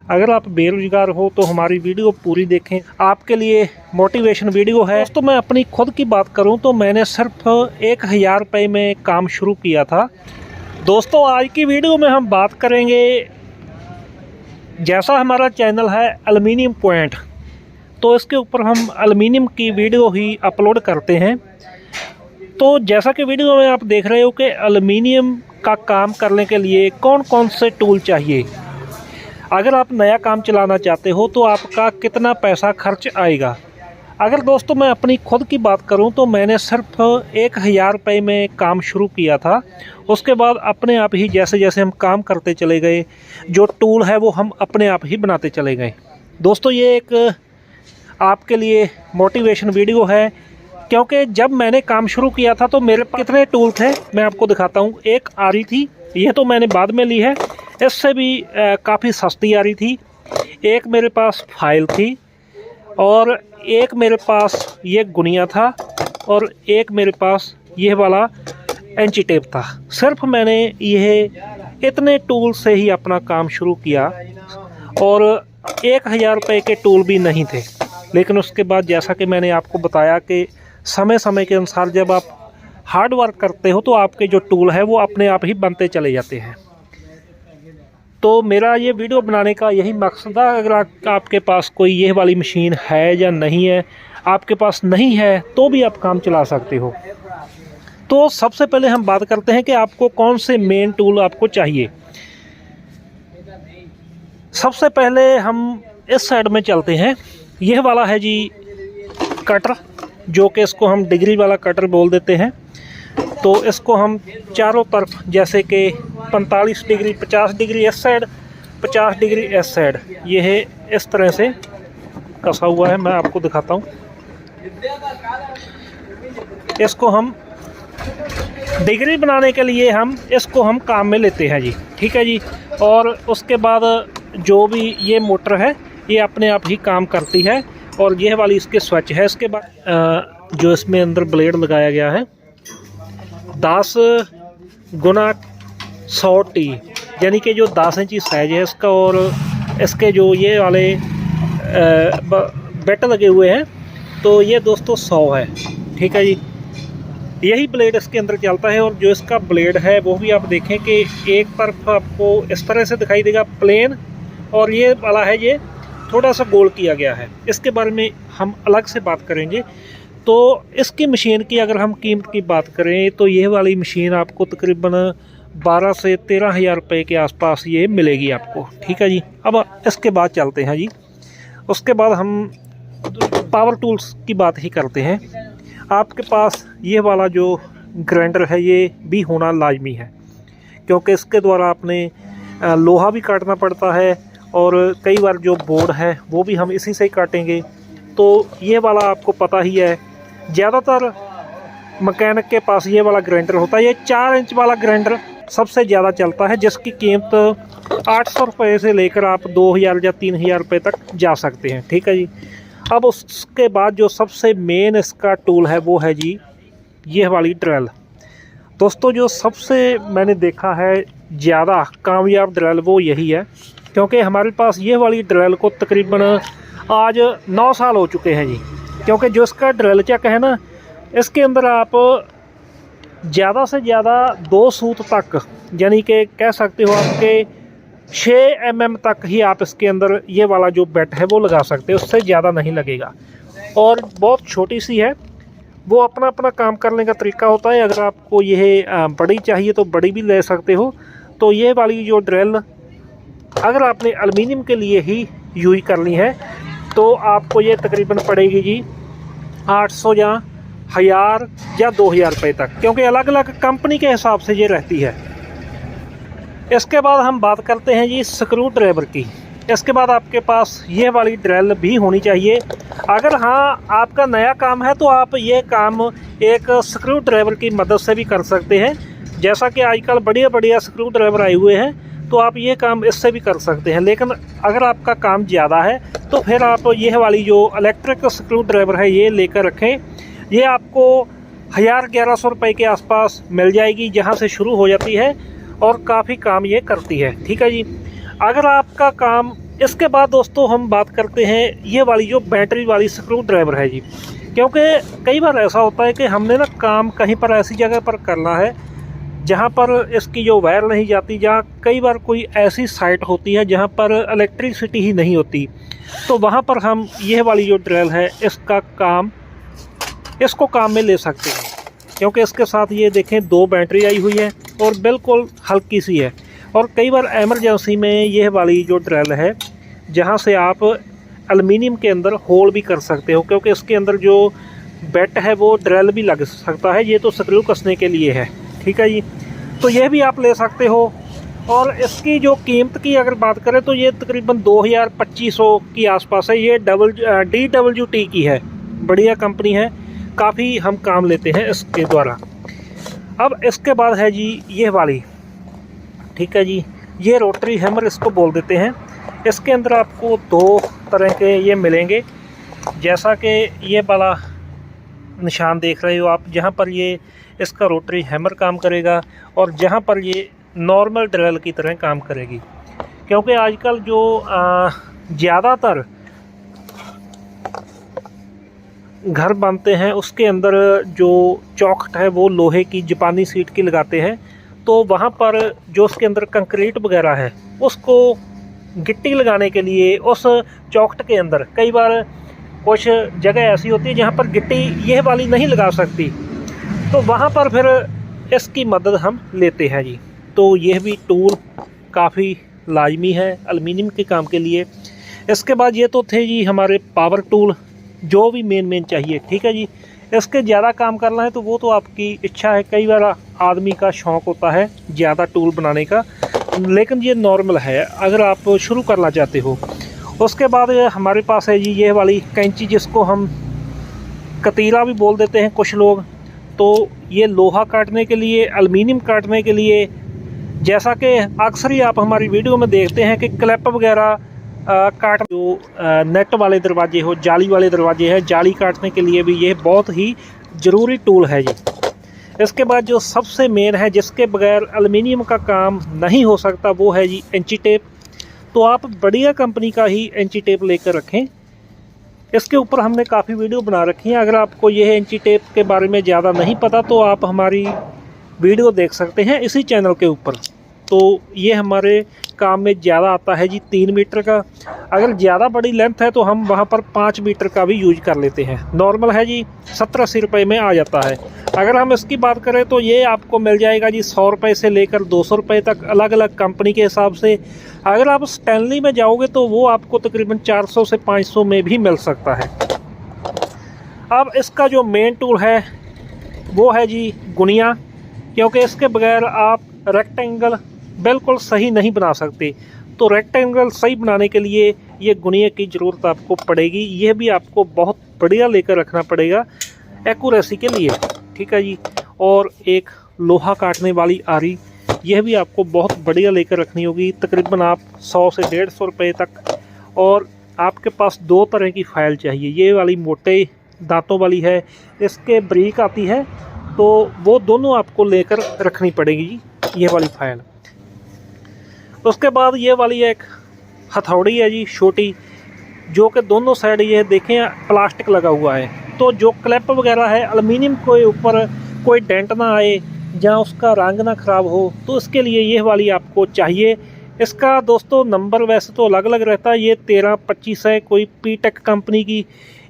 अगर आप बेरोजगार हो तो हमारी वीडियो पूरी देखें, आपके लिए मोटिवेशन वीडियो है। दोस्तों मैं अपनी खुद की बात करूं तो मैंने सिर्फ 1000 रुपये में काम शुरू किया था। दोस्तों आज की वीडियो में हम बात करेंगे, जैसा हमारा चैनल है एल्युमिनियम पॉइंट, तो इसके ऊपर हम एल्युमिनियम की वीडियो ही अपलोड करते हैं। तो जैसा कि वीडियो में आप देख रहे हो कि एल्युमिनियम का काम करने के लिए कौन कौन से टूल चाहिए, अगर आप नया काम चलाना चाहते हो तो आपका कितना पैसा खर्च आएगा। अगर दोस्तों मैं अपनी खुद की बात करूं तो मैंने सिर्फ 1000 रुपये में काम शुरू किया था। उसके बाद अपने आप ही जैसे जैसे हम काम करते चले गए, जो टूल है वो हम अपने आप ही बनाते चले गए। दोस्तों ये एक आपके लिए मोटिवेशन वीडियो है, क्योंकि जब मैंने काम शुरू किया था तो मेरे पास कितने टूल थे मैं आपको दिखाता हूँ। एक आरी थी, ये तो मैंने बाद में ली है, इससे भी काफ़ी सस्ती आ रही थी। एक मेरे पास फाइल थी और एक मेरे पास ये गुनिया था और एक मेरे पास यह वाला इंची टेप था। सिर्फ मैंने यह इतने टूल से ही अपना काम शुरू किया और 1000 रुपये के टूल भी नहीं थे। लेकिन उसके बाद जैसा कि मैंने आपको बताया कि समय समय के अनुसार जब आप हार्ड वर्क करते हो तो आपके जो टूल है वो अपने आप ही बनते चले जाते हैं। तो मेरा ये वीडियो बनाने का यही मकसद है। अगर आपके पास कोई ये वाली मशीन है या नहीं है, आपके पास नहीं है तो भी आप काम चला सकते हो। तो सबसे पहले हम बात करते हैं कि आपको कौन से मेन टूल आपको चाहिए। सबसे पहले हम इस साइड में चलते हैं। यह वाला है जी कटर, जो कि इसको हम डिग्री वाला कटर बोल देते हैं। तो इसको हम चारों तरफ, जैसे कि 45 डिग्री, 50 डिग्री इस साइड, 50 डिग्री इस साइड, ये है इस तरह से कसा हुआ है। मैं आपको दिखाता हूँ। इसको हम डिग्री बनाने के लिए इसको हम काम में लेते हैं जी, ठीक है जी। और उसके बाद जो भी ये मोटर है ये अपने आप ही काम करती है और यह वाली इसके स्विच है। इसके बाद जो इसमें अंदर ब्लेड लगाया गया है 10 गुना 100T, यानी कि जो 10 इंची साइज है इसका, और इसके जो ये वाले बेट लगे हुए हैं तो ये दोस्तों 100 है, ठीक है जी। यही ब्लेड इसके अंदर चलता है। और जो इसका ब्लेड है वो भी आप देखें कि एक तरफ आपको इस तरह से दिखाई देगा प्लेन, और ये वाला है ये थोड़ा सा गोल किया गया है। इसके बारे में हम अलग से बात करेंगे। तो इसकी मशीन की अगर हम कीमत की बात करें तो ये वाली मशीन आपको तकरीबन 12 से 13 हज़ार रुपये के आसपास ये मिलेगी आपको, ठीक है जी। अब इसके बाद चलते हैं जी। उसके बाद हम पावर टूल्स की बात ही करते हैं। आपके पास ये वाला जो ग्राइंडर है ये भी होना लाजमी है, क्योंकि इसके द्वारा आपने लोहा भी काटना पड़ता है और कई बार जो बोर्ड है वो भी हम इसी से ही काटेंगे। तो ये वाला आपको पता ही है, ज़्यादातर मैकेनिक के पास ये वाला ग्राइंडर होता है। ये 4 इंच वाला ग्राइंडर सबसे ज़्यादा चलता है, जिसकी कीमत 800 रुपये से लेकर आप 2000 या 3000 रुपये तक जा सकते हैं, ठीक है जी। अब उसके बाद जो सबसे मेन इसका टूल है वो है जी ये वाली ड्रिल। दोस्तों जो सबसे मैंने देखा है ज़्यादा कामयाब ड्रिल वो यही है, क्योंकि हमारे पास ये वाली ड्रिल को तकरीबन आज 9 साल हो चुके हैं जी। क्योंकि जो इसका ड्रिल चक है ना, इसके अंदर आप ज़्यादा से ज़्यादा 2 सूत तक, यानी कि कह सकते हो आपके 6 mm तक ही आप इसके अंदर ये वाला जो बेट है वो लगा सकते हो, उससे ज़्यादा नहीं लगेगा। और बहुत छोटी सी है, वो अपना अपना काम करने का तरीका होता है। अगर आपको यह बड़ी चाहिए तो बड़ी भी ले सकते हो। तो ये वाली जो ड्रिल अगर आपने एल्युमिनियम के लिए ही यूज करनी है तो आपको ये तकरीबन पड़ेगी जी 800 या 1000 या 2000 रुपये तक, क्योंकि अलग अलग कंपनी के हिसाब से ये रहती है। इसके बाद हम बात करते हैं जी स्क्रू ड्राइवर की। इसके बाद आपके पास ये वाली ड्रिल भी होनी चाहिए। अगर हाँ आपका नया काम है तो आप ये काम एक स्क्रू ड्राइवर की मदद से भी कर सकते हैं। जैसा कि आजकल बढ़िया बढ़िया स्क्रू ड्राइवर आए हुए हैं तो आप ये काम इससे भी कर सकते हैं। लेकिन अगर आपका काम ज़्यादा है तो फिर आप यह वाली जो इलेक्ट्रिक स्क्रू ड्राइवर है ये लेकर रखें। ये आपको 1000-1100 रुपये के आसपास मिल जाएगी, जहाँ से शुरू हो जाती है और काफ़ी काम ये करती है, ठीक है जी। अगर आपका काम इसके बाद दोस्तों हम बात करते हैं ये वाली जो बैटरी वाली स्क्रू ड्राइवर है जी, क्योंकि कई बार ऐसा होता है कि हमने ना काम कहीं पर ऐसी जगह पर करना है जहाँ पर इसकी जो वायर नहीं जाती, जहाँ कई बार कोई ऐसी साइट होती है जहाँ पर इलेक्ट्रिसिटी ही नहीं होती, तो वहाँ पर हम यह वाली जो ड्रिल है इसको काम में ले सकते हैं। क्योंकि इसके साथ ये देखें 2 बैटरी आई हुई है और बिल्कुल हल्की सी है। और कई बार एमरजेंसी में यह वाली जो ड्रिल है जहाँ से आप एल्युमिनियम के अंदर होल भी कर सकते हो, क्योंकि इसके अंदर जो बेट है वो ड्रिल भी लग सकता है। ये तो स्क्रू कसने के लिए है, ठीक है जी। तो यह भी आप ले सकते हो। और इसकी जो कीमत की अगर बात करें तो ये तकरीबन 2200 की आसपास है। ये DWT की है, बढ़िया कंपनी है, काफ़ी हम काम लेते हैं इसके द्वारा। अब इसके बाद है जी ये वाली, ठीक है जी, ये रोटरी हैमर इसको बोल देते हैं। इसके अंदर आपको 2 तरह के ये मिलेंगे, जैसा कि ये वाला निशान देख रहे हो आप, जहाँ पर ये इसका रोटरी हैमर काम करेगा और जहाँ पर ये नॉर्मल ड्रिल की तरह काम करेगी। क्योंकि आजकल जो ज़्यादातर घर बनते हैं उसके अंदर जो चौखट है वो लोहे की जापानी सीट की लगाते हैं, तो वहाँ पर जो उसके अंदर कंक्रीट वगैरह है उसको गिट्टी लगाने के लिए उस चौखट के अंदर कई बार कुछ जगह ऐसी होती है जहाँ पर गिट्टी यह वाली नहीं लगा सकती, तो वहाँ पर फिर इसकी मदद हम लेते हैं जी। तो यह भी टूल काफ़ी लाजमी है एल्युमिनियम के काम के लिए। इसके बाद ये तो थे जी हमारे पावर टूल, जो भी मेन चाहिए, ठीक है जी। इसके ज़्यादा काम करना है तो वो तो आपकी इच्छा है, कई बार आदमी का शौक़ होता है ज़्यादा टूल बनाने का, लेकिन ये नॉर्मल है अगर आप शुरू करना चाहते हो। उसके बाद हमारे पास है जी ये वाली कैंची, जिसको हम कतीरा भी बोल देते हैं कुछ लोग। तो ये लोहा काटने के लिए, एल्युमिनियम काटने के लिए, जैसा कि अक्सर ही आप हमारी वीडियो में देखते हैं कि क्लैप वगैरह काट, जो नेट वाले दरवाजे हो, जाली वाले दरवाजे हैं, जाली काटने के लिए भी ये बहुत ही ज़रूरी टूल है जी। इसके बाद जो सबसे मेन है, जिसके बगैर एल्युमिनियम का काम नहीं हो सकता, वो है जी इंची टेप। तो आप बढ़िया कंपनी का ही इंची टेप लेकर रखें। इसके ऊपर हमने काफ़ी वीडियो बना रखी हैं। अगर आपको यह इंची टेप के बारे में ज़्यादा नहीं पता तो आप हमारी वीडियो देख सकते हैं इसी चैनल के ऊपर। तो ये हमारे काम में ज़्यादा आता है जी 3 मीटर का। अगर ज़्यादा बड़ी लेंथ है तो हम वहाँ पर 5 मीटर का भी यूज कर लेते हैं। नॉर्मल है जी 70-80 रुपये में आ जाता है। अगर हम इसकी बात करें तो ये आपको मिल जाएगा जी 100 रुपये से लेकर 200 रुपये तक, अलग अलग कंपनी के हिसाब से। अगर आप स्टैनली में जाओगे तो वो आपको तकरीबन 400 से 500 में भी मिल सकता है। अब इसका जो मेन टूल है वो है जी गुनिया, क्योंकि इसके बगैर आप रेक्टेंगल बिल्कुल सही नहीं बना सकते। तो रेक्टेंगल सही बनाने के लिए ये गुनिया की ज़रूरत आपको पड़ेगी। ये भी आपको बहुत बढ़िया लेकर रखना पड़ेगा एक्यूरेसी के लिए, ठीक है जी। और एक लोहा काटने वाली आरी, यह भी आपको बहुत बढ़िया लेकर रखनी होगी, तकरीबन आप 100 से 150 रुपये तक। और आपके पास 2 तरह की फाइल चाहिए, ये वाली मोटे दांतों वाली है, इसके ब्रीक आती है, तो वो दोनों आपको लेकर रखनी पड़ेगी जी, ये वाली फाइल। उसके बाद ये वाली एक हथौड़ी है जी छोटी, जो कि दोनों साइड ये देखें प्लास्टिक लगा हुआ है, तो जो क्लिप वगैरह है एल्युमिनियम के ऊपर कोई डेंट ना आए, जहाँ उसका रंग ना ख़राब हो, तो इसके लिए ये वाली आपको चाहिए। इसका दोस्तों नंबर वैसे तो अलग अलग रहता है, ये 1325 है, कोई पीटेक कंपनी की,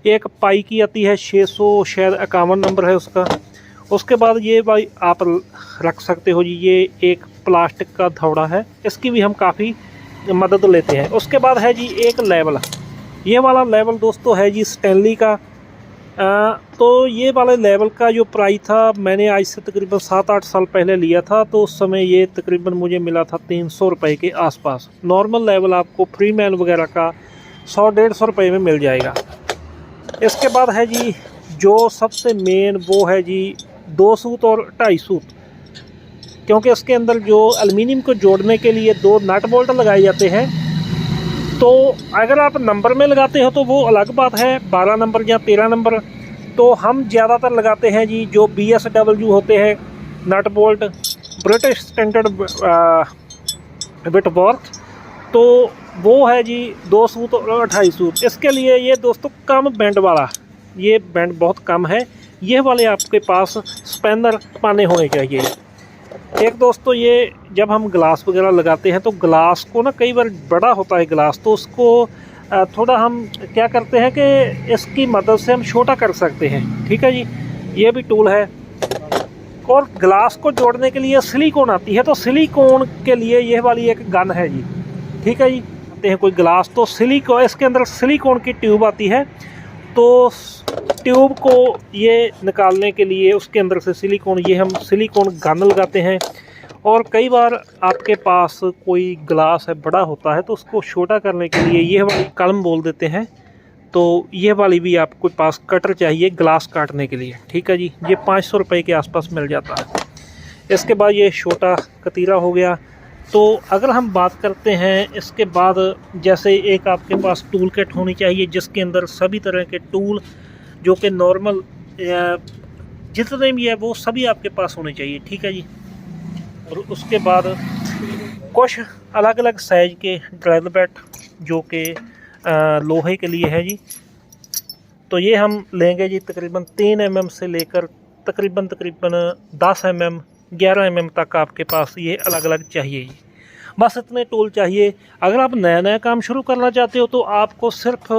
एक पाई की आती है 600 शायद 51 नंबर है उसका। उसके बाद ये भाई आप रख सकते हो जी, ये एक प्लास्टिक का हथौड़ा है, इसकी भी हम काफ़ी मदद लेते हैं। उसके बाद है जी एक लेवल, ये वाला लेवल दोस्तों है जी स्टैनली का। तो ये वाले लेवल का जो प्राइस था, मैंने आज से तकरीबन 7-8 साल पहले लिया था, तो उस समय ये तकरीबन मुझे मिला था 300 रुपये के आसपास। नॉर्मल लेवल आपको फ्री मैन वगैरह का 100-150 रुपये में मिल जाएगा। इसके बाद है जी जो सबसे मेन, वो है जी 2 सूत और 2.5 सूत, क्योंकि इसके अंदर जो एल्युमिनियम को जोड़ने के लिए 2 नट बोल्ट लगाए जाते हैं। तो अगर आप नंबर में लगाते हो तो वो अलग बात है, 12 नंबर या 13 नंबर। तो हम ज़्यादातर लगाते हैं जी जो BSW होते हैं nut bolt, British standard Whitworth, तो वो है जी 2 सूत और 28 सूत। इसके लिए ये दोस्तों कम बेंड वाला, ये बेंड बहुत कम है, ये वाले आपके पास स्पैनर पाने होने चाहिए। एक दोस्तों ये जब हम ग्लास वगैरह लगाते हैं तो ग्लास को ना कई बार बड़ा होता है ग्लास, तो उसको थोड़ा हम क्या करते हैं कि इसकी मदद से हम छोटा कर सकते हैं। ठीक है जी, ये भी टूल है। और ग्लास को जोड़ने के लिए सिलिकॉन आती है, तो सिलिकॉन के लिए ये वाली एक गन है जी। ठीक है जी, आते हैं कोई ग्लास तो सिलिकॉन, इसके अंदर सिलिकॉन की ट्यूब आती है, तो ट्यूब को ये निकालने के लिए उसके अंदर से सिलिकॉन, ये हम सिलिकॉन गन लगाते हैं। और कई बार आपके पास कोई ग्लास है बड़ा होता है तो उसको छोटा करने के लिए ये वाली कलम बोल देते हैं, तो ये वाली भी आपके पास कटर चाहिए ग्लास काटने के लिए। ठीक है जी, ये 500 रुपये के आसपास मिल जाता है। इसके बाद ये छोटा कतीरा हो गया। तो अगर हम बात करते हैं इसके बाद, जैसे एक आपके पास टूल किट होनी चाहिए जिसके अंदर सभी तरह के टूल जो कि नॉर्मल जितने भी है वो सभी आपके पास होने चाहिए। ठीक है जी, और उसके बाद कुछ अलग अलग साइज के ड्रिल बिट जो कि लोहे के लिए है जी। तो ये हम लेंगे जी तकरीबन 3 mm से लेकर तकरीबन 10 mm 11 mm तक आपके पास ये अलग अलग चाहिए जी। बस इतने टूल चाहिए। अगर आप नया नया काम शुरू करना चाहते हो तो आपको सिर्फ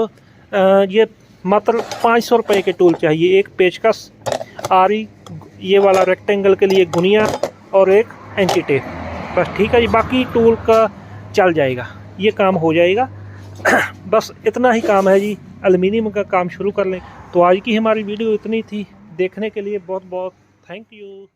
ये मात्र 500 रुपये के टूल चाहिए। एक पेचकस, आरी, ये वाला रेक्टेंगल के लिए गुनिया और एक इंची टेप, बस। ठीक है जी, बाकी टूल का चल जाएगा, ये काम हो जाएगा। बस इतना ही काम है जी, एल्युमिनियम का काम शुरू कर लें। तो आज की हमारी वीडियो इतनी थी। देखने के लिए बहुत बहुत थैंक यू।